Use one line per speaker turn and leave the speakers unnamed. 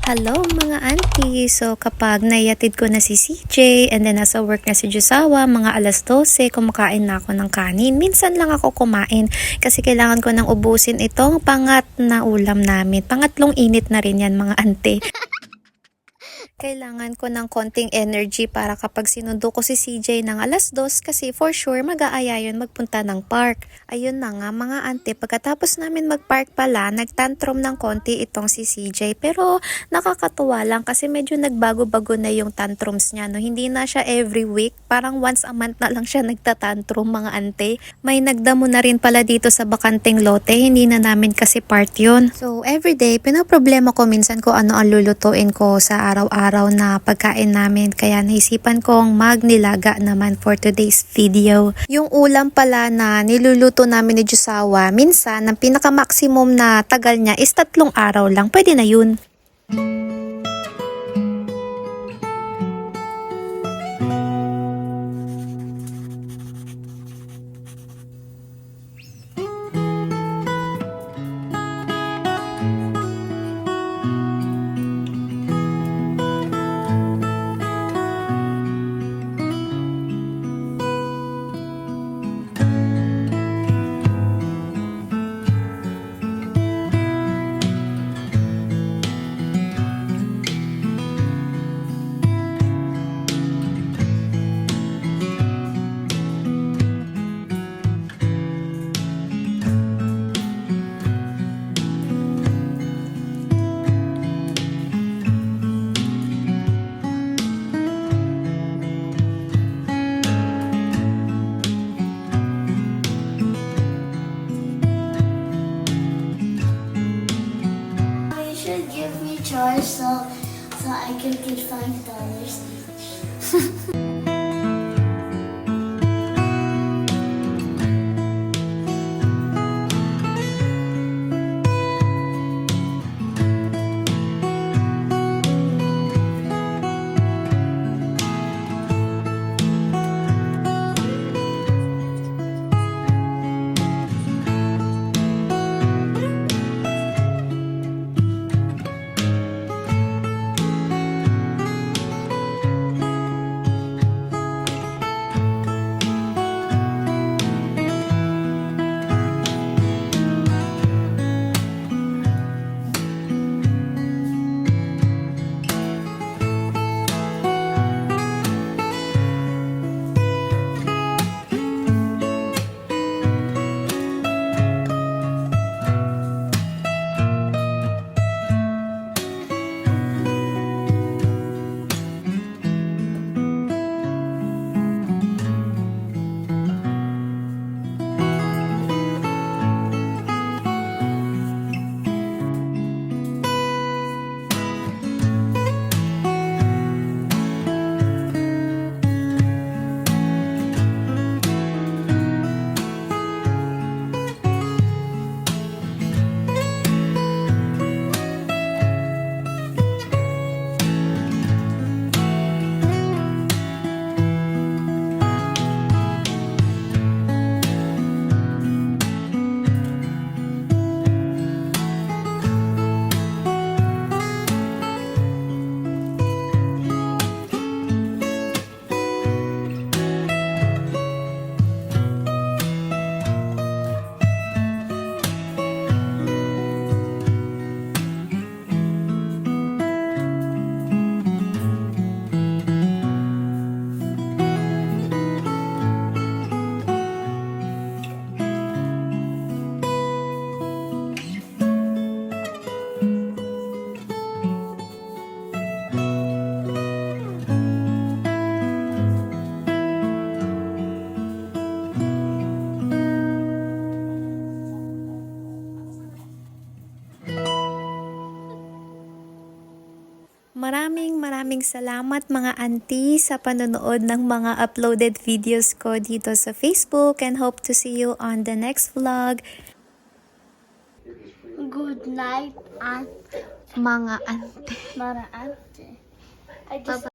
Hello mga auntie! So kapag naiatid ko na si CJ and then nasa work na si Jusawa, mga alas 12, kumakain na ako ng kanin. Minsan lang ako kumain kasi kailangan ko nang ubusin itong pangat na ulam namin. Pangatlong init na rin yan mga auntie. Kailangan ko ng konting energy para kapag sinundo ko si CJ ng alas 2 kasi for sure mag-aaya yun magpunta ng park. Ayun na nga mga ante, pagkatapos namin mag-park pala, nagtantrum ng konti itong si CJ. Pero nakakatuwa lang kasi medyo nagbago-bago na yung tantrums niya. No? Hindi na siya every week, parang once a month na lang siya nagtatantrum mga ante. May nagdamo na rin pala dito sa bakanteng lote, hindi na namin kasi part yun. So everyday, pinaproblema ko minsan ko ano ang lulutuin ko sa araw-araw na pagkain namin, kaya naisipan kong magnilaga naman for today's video. Yung ulam pala na niluluto namin ni Jusawa, minsan ang pinaka-maximum na tagal niya is 3 araw lang, pwede na yun.
Give me charge so I can get $5 each.
Maraming salamat mga auntie sa panonood ng mga uploaded videos ko dito sa Facebook, and hope to see you on the next vlog.
Good night, Aunt
Mga auntie.
Mara Ante.